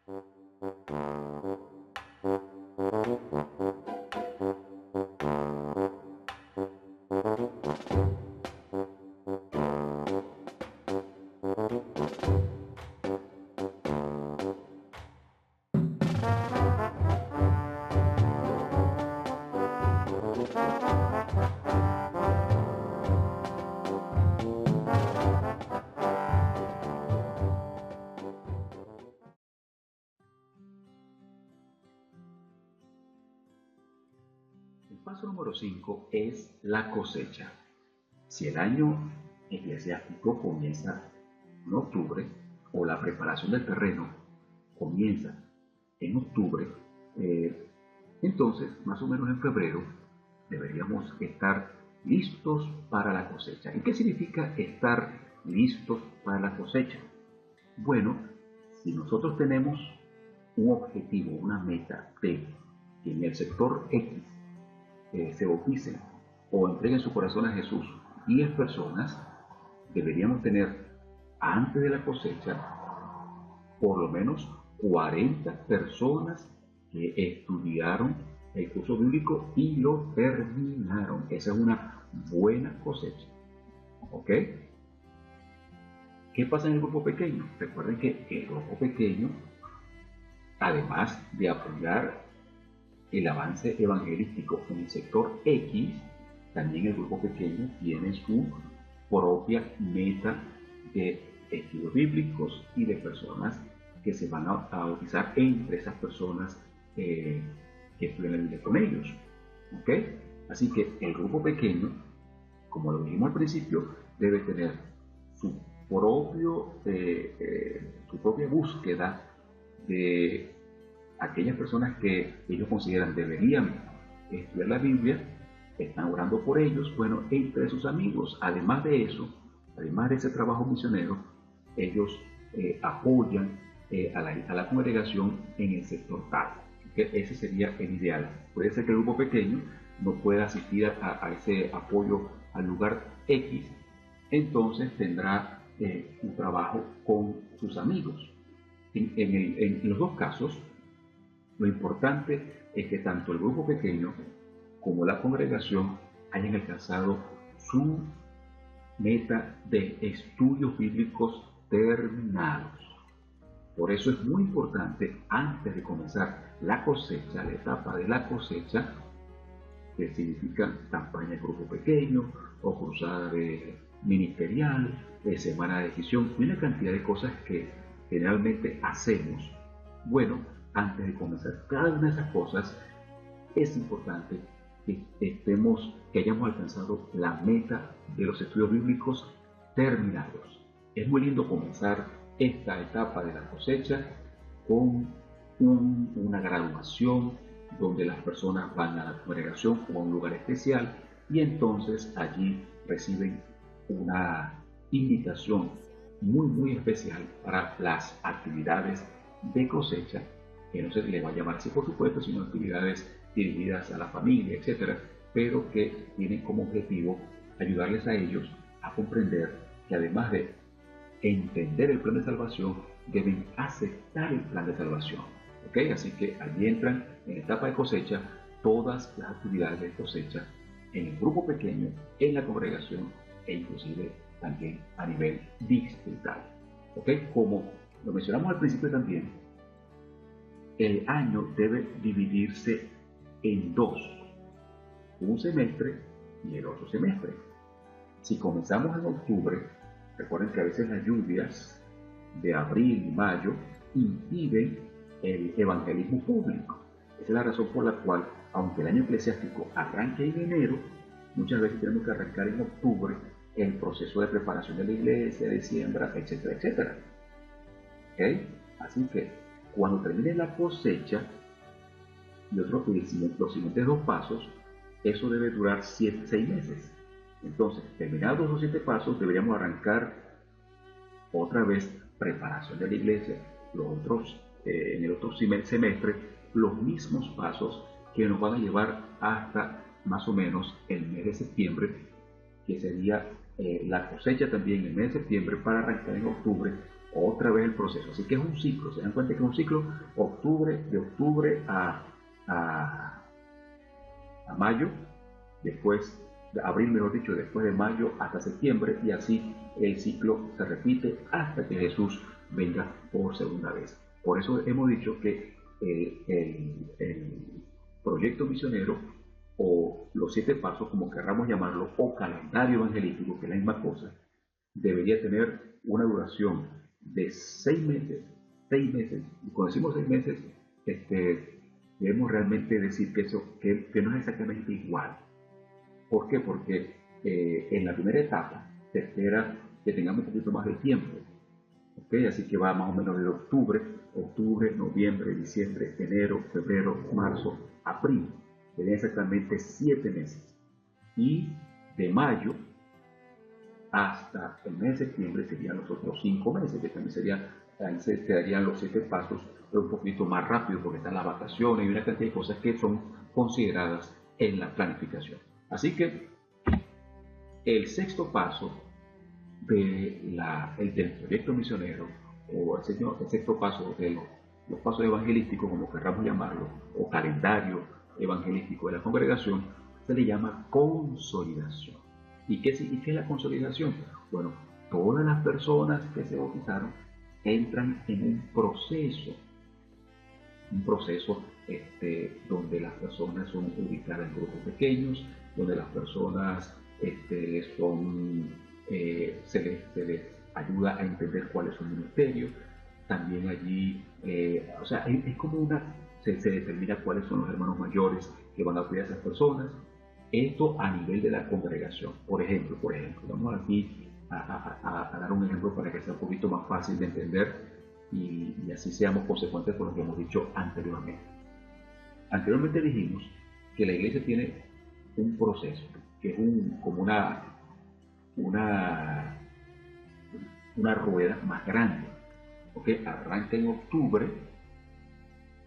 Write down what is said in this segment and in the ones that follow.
El paso número 5 es la cosecha. Si el año eclesiástico comienza en octubre o la preparación del terreno comienza en octubre, entonces más o menos en febrero deberíamos estar listos para la cosecha. ¿Y qué significa estar listos para la cosecha? Bueno, si nosotros tenemos un objetivo, una meta de que en el sector X se bauticen o entreguen su corazón a Jesús 10 personas, deberíamos tener antes de la cosecha por lo menos 40 personas que estudiaron el curso bíblico y lo terminaron. Esa es una buena cosecha. ¿Ok? ¿Qué pasa en el grupo pequeño? Recuerden que el grupo pequeño, además de apoyar el avance evangelístico en el sector X, también el grupo pequeño tiene su propia meta de estudios bíblicos y de personas que se van a bautizar entre esas personas que estudian la Biblia con ellos. ¿Ok? Así que el grupo pequeño, como lo dijimos al principio, debe tener su propia búsqueda de aquellas personas que ellos consideran deberían estudiar la Biblia, están orando por ellos, bueno, entre sus amigos. Además de eso, además de ese trabajo misionero, ellos apoyan a la congregación en el sector tal. Ese sería el ideal. Puede ser que el grupo pequeño no pueda asistir a ese apoyo al lugar X, entonces tendrá un trabajo con sus amigos. En los dos casos, lo importante es que tanto el grupo pequeño como la congregación hayan alcanzado su meta de estudios bíblicos terminados. Por eso es muy importante, antes de comenzar la cosecha, la etapa de la cosecha, que significa campaña de grupo pequeño o cruzada ministerial, de semana de decisión, y una cantidad de cosas que generalmente hacemos. Bueno, antes de comenzar cada una de esas cosas, es importante que hayamos alcanzado la meta de los estudios bíblicos terminados. Es muy lindo comenzar esta etapa de la cosecha con una graduación donde las personas van a la congregación o a un lugar especial y entonces allí reciben una invitación muy especial para las actividades de cosecha, que no se le va a llamar así por supuesto, sino actividades dirigidas a la familia, etcétera, pero que tienen como objetivo ayudarles a ellos a comprender que además de entender el plan de salvación, deben aceptar el plan de salvación. ¿Ok? Así que allí entran en etapa de cosecha todas las actividades de cosecha en el grupo pequeño, en la congregación e inclusive también a nivel distrital. ¿Ok? Como lo mencionamos al principio también, el año debe dividirse en dos, un semestre y el otro semestre. Si comenzamos en octubre, recuerden que a veces las lluvias de abril y mayo impiden el evangelismo público. Esa es la razón por la cual, aunque el año eclesiástico arranque en enero, muchas veces tenemos que arrancar en octubre el proceso de preparación de la iglesia, de siembra, etcétera, etcétera. ¿Okay? Así que cuando termine la cosecha y los siguientes dos pasos, eso debe durar 6 meses. Entonces, terminados los 7 pasos, deberíamos arrancar otra vez preparación de la iglesia, en el otro semestre, los mismos pasos que nos van a llevar hasta más o menos el mes de septiembre, que sería la cosecha también en el mes de septiembre para arrancar en octubre otra vez el proceso. Así que es un ciclo, se dan cuenta que es un ciclo, de octubre a mayo, después de abril, mejor dicho, después de mayo hasta septiembre, y así el ciclo se repite hasta que Jesús venga por segunda vez. Por eso hemos dicho que el proyecto misionero, o los 7 pasos, como querramos llamarlo, o calendario evangelístico, que es la misma cosa, debería tener una duración de 6 meses, 6 meses. Y cuando decimos 6 meses, debemos realmente decir que no es exactamente igual. ¿Por qué? Porque en la primera etapa se espera que tengamos un poquito más de tiempo. ¿Okay? Así que va más o menos de octubre, noviembre, diciembre, enero, febrero, marzo, abril. Serían exactamente 7 meses. Y de mayo hasta el mes de septiembre serían los otros 5 meses, que también ahí se quedarían los 7 pasos, pero un poquito más rápido porque están las vacaciones y una cantidad de cosas que son consideradas en la planificación. Así que el sexto paso del proyecto misionero, o el sexto paso de los pasos evangelísticos, como querramos llamarlo, o calendario evangelístico de la congregación, se le llama consolidación. ¿Y qué es la consolidación? Bueno, todas las personas que se bautizaron entran en un proceso donde las personas son ubicadas en grupos pequeños, donde las personas se les ayuda a entender cuál es su ministerio. También allí, o sea, es como se determina cuáles son los hermanos mayores que van a cuidar a esas personas. Esto a nivel de la congregación. Por ejemplo, vamos aquí a dar un ejemplo para que sea un poquito más fácil de entender y así seamos consecuentes con lo que hemos dicho anteriormente. Anteriormente dijimos que la iglesia tiene un proceso, que es como una rueda más grande. ¿Okay? Arranca en octubre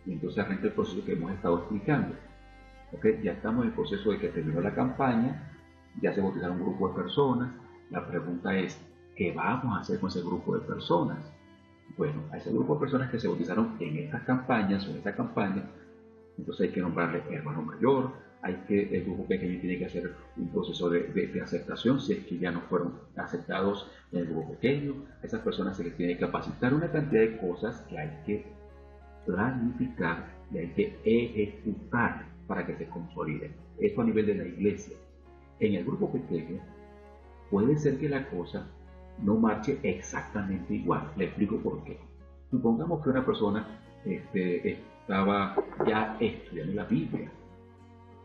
y entonces arranca el proceso que hemos estado explicando. ¿Okay? Ya estamos en el proceso de que terminó la campaña, ya se bautizaron un grupo de personas. La pregunta es, ¿qué vamos a hacer con ese grupo de personas? Bueno, a ese grupo de personas que se bautizaron en estas campañas o en esta campaña, entonces hay que nombrarle hermano mayor, el grupo pequeño tiene que hacer un proceso de aceptación si es que ya no fueron aceptados en el grupo pequeño. A esas personas se les tiene que capacitar una cantidad de cosas que hay que planificar y hay que ejecutar para que se consoliden. Esto a nivel de la iglesia. En el grupo pequeño puede ser que la cosa no marche exactamente igual. Le explico por qué. Supongamos que una persona estaba ya estudiando la Biblia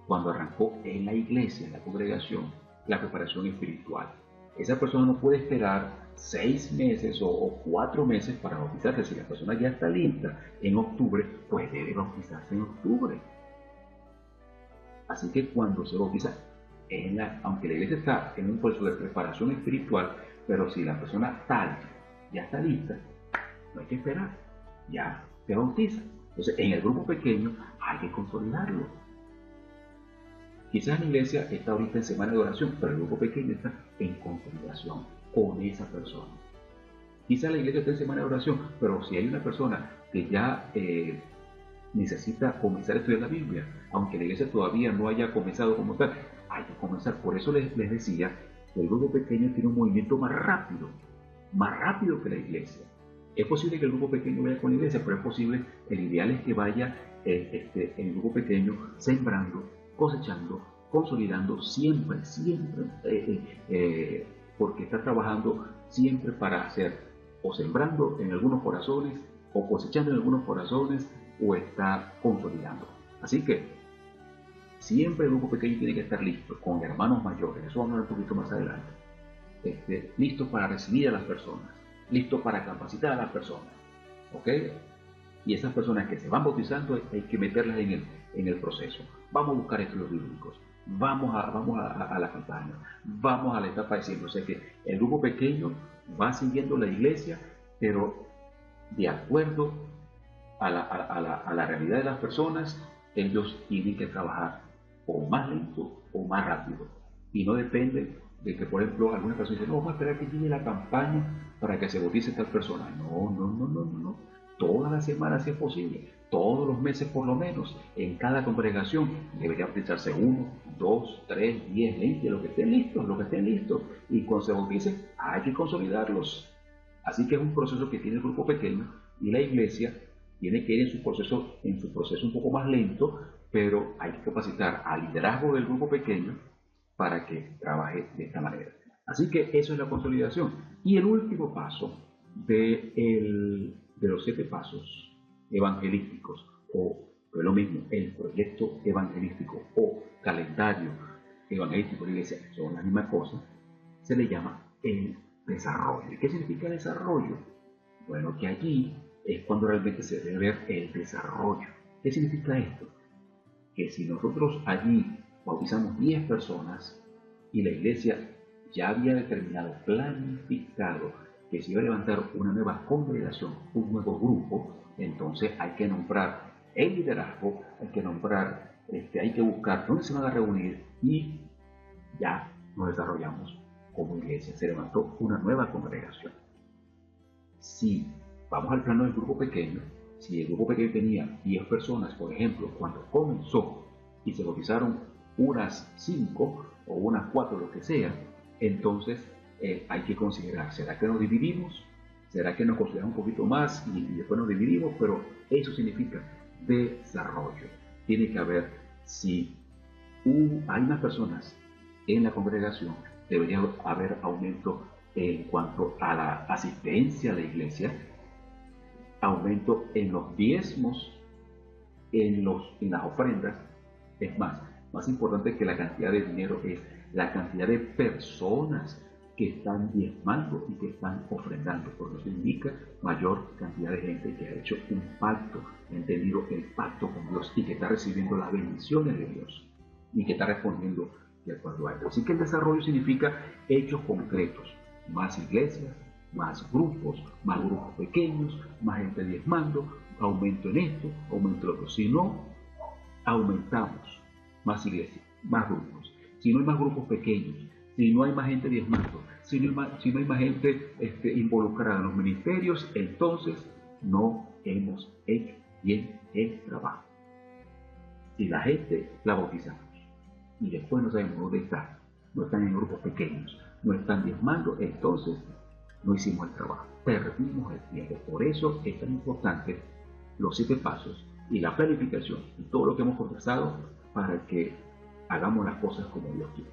cuando arrancó en la iglesia, en la congregación, la preparación espiritual. Esa persona no puede esperar 6 meses o 4 meses para bautizarse. Si la persona ya está lista en octubre, pues debe bautizarse en octubre. Así que cuando se bautiza, aunque la iglesia está en un proceso de preparación espiritual, pero si la persona tal ya está lista, no hay que esperar, ya se bautiza. Entonces, en el grupo pequeño hay que consolidarlo. Quizás la iglesia está ahorita en semana de oración, pero el grupo pequeño está en consolidación con esa persona. Quizás la iglesia está en semana de oración, pero si hay una persona que ya necesita comenzar a estudiar la Biblia, aunque la iglesia todavía no haya comenzado como tal, hay que comenzar. Por eso les decía que el grupo pequeño tiene un movimiento más rápido que la iglesia. Es posible que el grupo pequeño vaya con la iglesia, pero es posible, el ideal es que vaya el grupo pequeño sembrando, cosechando, consolidando siempre, porque está trabajando siempre para hacer, o sembrando en algunos corazones, o cosechando en algunos corazones, o está consolidando. Así que siempre el grupo pequeño tiene que estar listo, con hermanos mayores, eso vamos a ver un poquito más adelante, listo para recibir a las personas, listo para capacitar a las personas, ¿ok? Y esas personas que se van bautizando hay que meterlas en el proceso. Vamos a buscar estudios bíblicos, vamos a la campaña, vamos a la etapa de siempre. O sea que el grupo pequeño va siguiendo la iglesia, pero de acuerdo a la realidad de las personas, ellos tienen que trabajar o más lento o más rápido. Y no depende de que, por ejemplo, algunas personas dicen, no, vamos a esperar que llegue la campaña para que se bautice tal persona. No, no, no, no, no, no. Todas las semanas si es posible, todos los meses por lo menos, en cada congregación debería bautizarse 1, 2, 3, 10, 20, lo que estén listos, lo que estén listos. Y cuando se bauticen, hay que consolidarlos. Así que es un proceso que tiene el grupo pequeño y la iglesia tiene que ir en su proceso un poco más lento, pero hay que capacitar al liderazgo del grupo pequeño para que trabaje de esta manera. Así que eso es la consolidación. Y el último paso de los 7 pasos evangelísticos, o es lo mismo, el proyecto evangelístico o calendario evangelístico de la iglesia, son la misma cosa, se le llama el desarrollo. ¿Qué significa desarrollo? Bueno, que allí es cuando realmente se debe ver el desarrollo. ¿Qué significa esto? Que si nosotros allí bautizamos 10 personas y la iglesia ya había determinado, planificado que se iba a levantar una nueva congregación, un nuevo grupo, entonces hay que nombrar el liderazgo, hay que nombrar, hay que buscar dónde se van a reunir y ya nos desarrollamos como iglesia. Se levantó una nueva congregación. Si vamos al plano del grupo pequeño, si el grupo pequeño tenía 10 personas, por ejemplo, cuando comenzó y se bautizaron unas 5 o unas 4, lo que sea, entonces hay que considerar, ¿será que nos dividimos? ¿Será que nos consideramos un poquito más y después nos dividimos? Pero eso significa desarrollo. Tiene que haber, si hay más personas en la congregación, debería haber aumento en cuanto a la asistencia a la iglesia, aumento en los diezmos, en las ofrendas. Es más importante que la cantidad de dinero es la cantidad de personas que están diezmando y que están ofrendando, porque eso indica mayor cantidad de gente que ha hecho un pacto, ha entendido el pacto con Dios y que está recibiendo las bendiciones de Dios y que está respondiendo de acuerdo a esto. Así que el desarrollo significa hechos concretos, más iglesias, más grupos pequeños, más gente diezmando, aumento en esto, aumento en otro. Si no aumentamos más iglesias, más grupos, si no hay más grupos pequeños, si no hay más gente diezmando, si no hay más gente involucrada en los ministerios, entonces no hemos hecho bien el trabajo. Si la gente la bautizamos y después no sabemos dónde está, no están en grupos pequeños, no están diezmando, entonces no hicimos el trabajo, perdimos el tiempo. Por eso es tan importante los 7 pasos y la planificación y todo lo que hemos conversado para que hagamos las cosas como Dios quiere.